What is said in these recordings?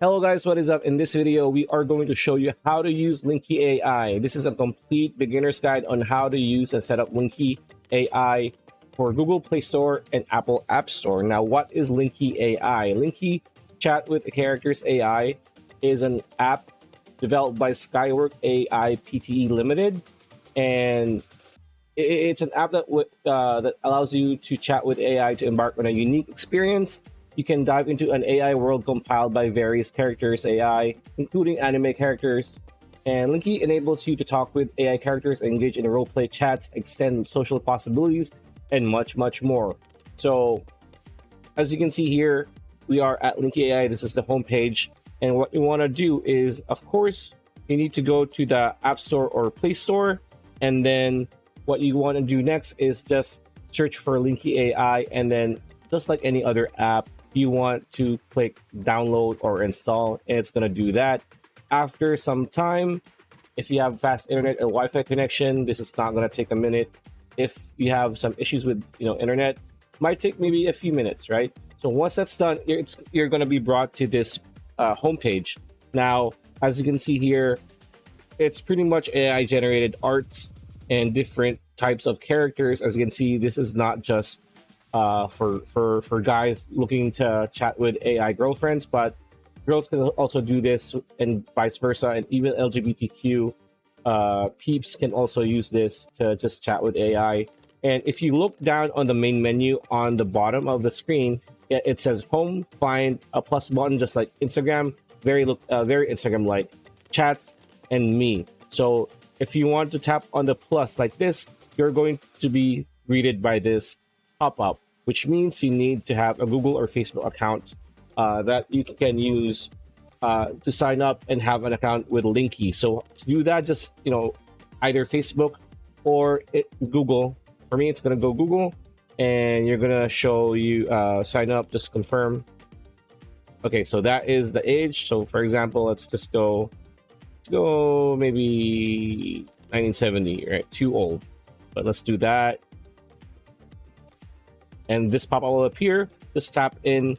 Hello guys, what is up? In this video, we are going to show you how to use Linky AI. This is a complete beginner's guide on how to use and set up Linky AI for Google Play Store and Apple App Store. Now, what is Linky AI? Linky Chat with Characters AI is an app developed by Skywork AI Pte Limited, and it's an app that that allows you to chat with AI to embark on a unique experience. You can dive into an AI world compiled by various characters AI, including anime characters. And Linky enables you to talk with AI characters, engage in roleplay chats, extend social possibilities, and much, much more. So, as you can see here, we are at Linky AI. This is the homepage. And what you want to do is, of course, you need to go to the App Store or Play Store. And then what you want to do next is just search for Linky AI. And then, just like any other app, you want to click download or install, and it's going to do that. After some time, if you have fast internet or Wi-Fi connection, this is not going to take a minute. If you have some issues with internet, might take maybe a few minutes, right? So once that's done, you're going to be brought to this homepage. Now, as you can see here, it's pretty much AI generated arts and different types of characters. As you can see, this is not just for guys looking to chat with AI girlfriends, but girls can also do this, and vice versa, and even LGBTQ peeps can also use this to just chat with AI. And if you look down on the main menu on the bottom of the screen, it says home, find a plus button, just like Instagram, very Instagram-like, chats, and me. So if you want to tap on the plus like this, you're going to be greeted by this pop-up, which means you need to have a Google or Facebook account that you can use to sign up and have an account with Linky. So to do that, just either Facebook or Google. For me, it's gonna go Google, and you're gonna show you sign up, just confirm. Okay, so that is the age. So for example, let's go maybe 1970, right? Too old, but let's do that. And this pop-up will appear. Just tap in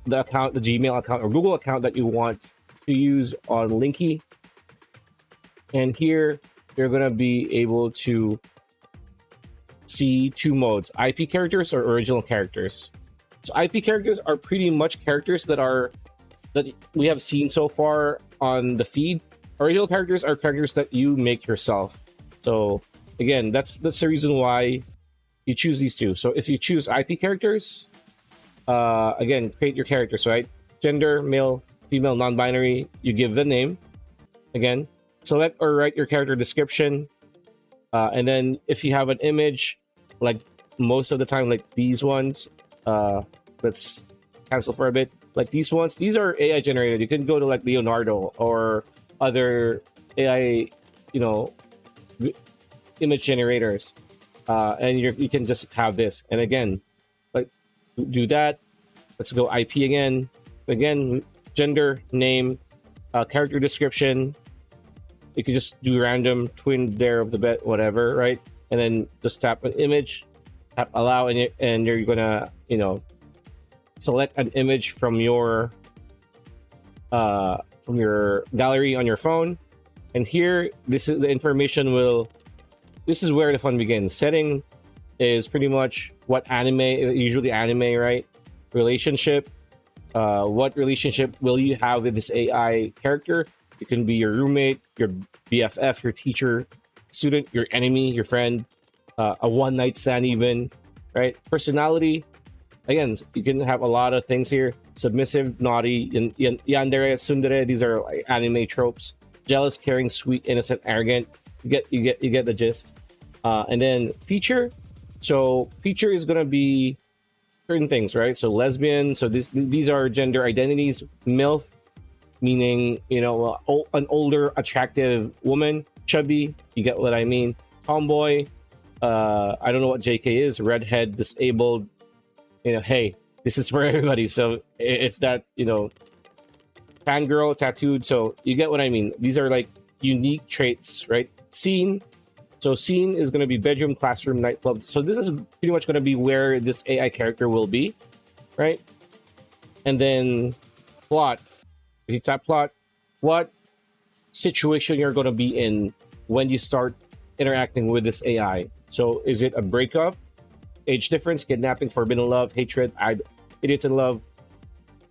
the account, the Gmail account or Google account that you want to use on Linky. And here, you're going to be able to see two modes, IP characters or original characters. So IP characters are pretty much characters that we have seen so far on the feed. Original characters are characters that you make yourself. So again, that's the reason why you choose these two. So if you choose IP characters, again, create your characters, right? Gender, male, female, non-binary, you give the name. Again, select or write your character description. And then if you have an image, like most of the time, like these ones, let's cancel for a bit. Like these ones, these are AI generated. You can go to like Leonardo or other AI, image generators. And you can just have this. And again, like do that. Let's go IP again. Again, gender, name, character description. You can just do random twin there of the bed, whatever, right? And then just tap an image, tap allow, and you're gonna, select an image from your gallery on your phone. And here, this is the information this is where the fun begins. Setting is pretty much what usually anime, right? Relationship. What relationship will you have with this AI character? It can be your roommate, your BFF, your teacher, student, your enemy, your friend, a one-night stand even, right? Personality. Again, you can have a lot of things here. Submissive, naughty, yandere, tsundere. These are like anime tropes. Jealous, caring, sweet, innocent, arrogant. You get the gist. And then feature. So feature is gonna be certain things, right? So lesbian. So these are gender identities. MILF, meaning an older, attractive woman. Chubby. You get what I mean. Tomboy. I don't know what JK is. Redhead, disabled. Hey, this is for everybody. So if that fangirl, tattooed. So you get what I mean. These are like unique traits, right? Scene. So scene is going to be bedroom, classroom, nightclub. So this is pretty much going to be where this AI character will be, right? And then plot. If you tap plot, what situation you're going to be in when you start interacting with this AI. So is it a breakup, age difference, kidnapping, forbidden love, hatred, idiots in love,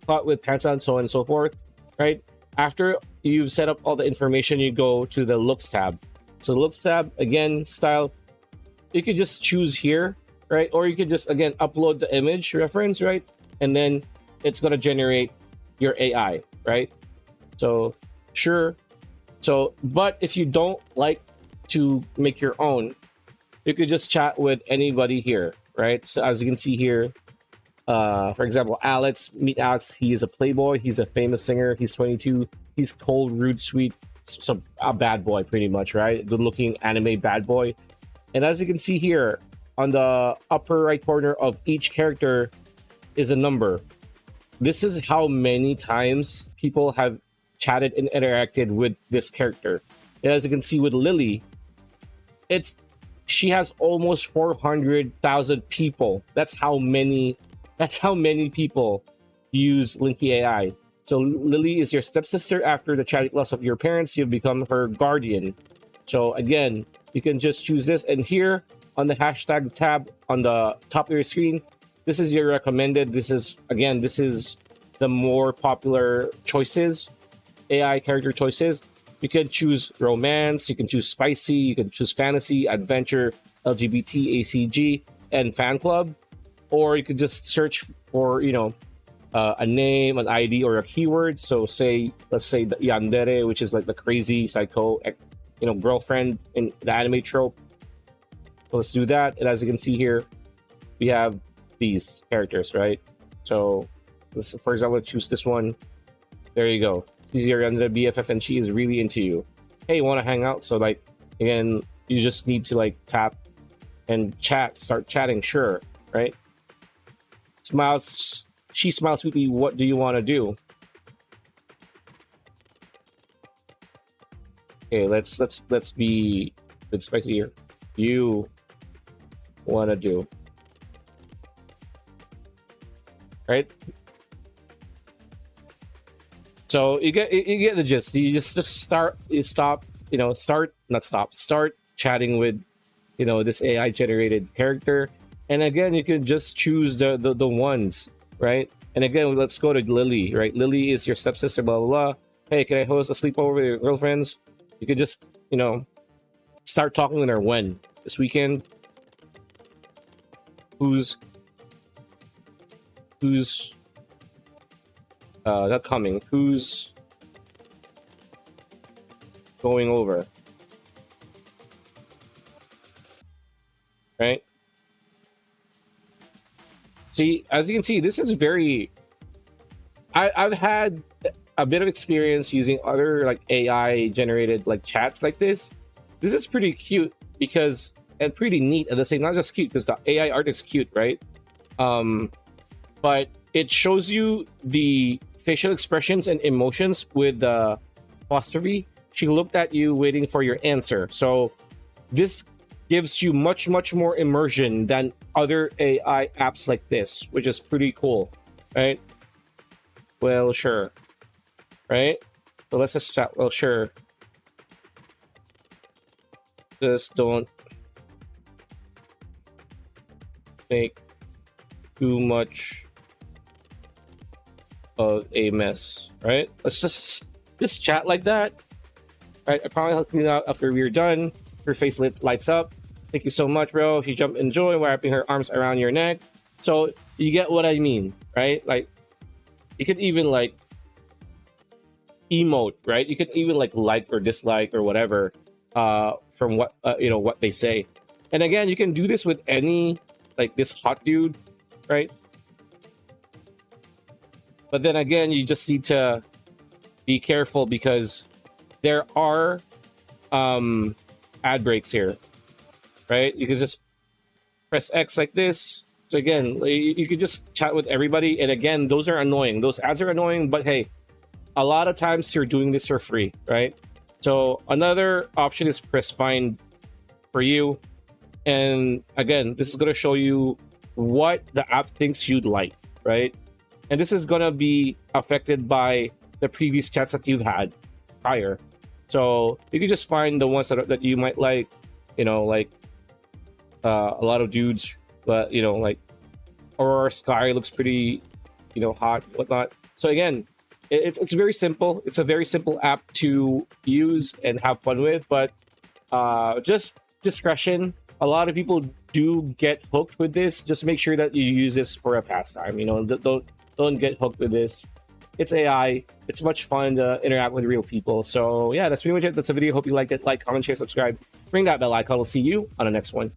caught with pants on, so on and so forth, right? After you've set up all the information, you go to the looks tab. So the looks tab, again, style, you could just choose here, right? Or you could just, again, upload the image reference, right? And then it's going to generate your AI, right? So sure. So, but if you don't like to make your own, you could just chat with anybody here, right? So as you can see here, for example, Alex, meet Alex. He is a playboy. He's a famous singer. He's 22. He's cold, rude, sweet. So a bad boy, pretty much, right? Good-looking anime bad boy. And as you can see here, on the upper right corner of each character is a number. This is how many times people have chatted and interacted with this character. And as you can see with Lily, she has almost 400,000 people. That's how many people use Linky AI. So Lily is your stepsister. After the tragic loss of your parents, you've become her guardian. So again, you can just choose this. And here on the hashtag tab on the top of your screen, this is your recommended. This is the more popular choices, AI character choices. You can choose romance, you can choose spicy, you can choose fantasy, adventure, LGBT, ACG, and fan club. Or you could just search for, a name, an ID, or a keyword. So let's say the yandere, which is like the crazy psycho, girlfriend in the anime trope. So let's do that. And as you can see here, we have these characters, right? So let's, for example, choose this one. There you go. She's your under BFF and she is really into you. Hey, you want to hang out? So like, again, you just need to like tap and start chatting. Sure, right? She smiles sweetly. What do you want to do? Okay, let's be a bit spicy here. You want to do, right? So you get the gist. You just start chatting with this AI generated character. And again, you can just choose the ones, right? And again, let's go to Lily, right? Lily is your stepsister, blah blah blah. Hey, can I host a sleepover with your girlfriends? You could just start talking with her when this weekend. Who's not coming? Who's going over? Right? See, as you can see, this is very... I've had a bit of experience using other like AI generated like chats like this. This is pretty cute because, and pretty neat at the same, not just cute because the AI art is cute, right? But it shows you the facial expressions and emotions with the apostrophe. She looked at you waiting for your answer. So this gives you much more immersion than other AI apps like this, which is pretty cool, right? Well, sure, right? So let's just chat. Well, sure. Just don't make too much of a mess, right? Let's just chat like that, right? I probably help you out after we're done. Her face lights up. Thank you so much, bro. She jumped in joy, wrapping her arms around your neck. So you get what I mean, right? Like, you could even like emote, right? You could even like or dislike or whatever from what what they say. And again, you can do this with any like this hot dude, right? But then again, you just need to be careful because there are ad breaks here, right? You can just press X like this. So again, you could just chat with everybody. And again, those are annoying. Those ads are annoying, but hey, a lot of times you're doing this for free, right? So another option is press find for you. And again, this is going to show you what the app thinks you'd like, right? And this is going to be affected by the previous chats that you've had prior. So you can just find the ones that you might like, like a lot of dudes, but like Aurora Sky looks pretty, hot, whatnot. So again, it's very simple. It's a very simple app to use and have fun with, but just discretion. A lot of people do get hooked with this. Just make sure that you use this for a pastime. Don't get hooked with this. It's AI. It's much fun to interact with real people. So yeah, that's pretty much it. That's a video. Hope you liked it. Like, comment, share, subscribe. Ring that bell icon. We'll see you on the next one.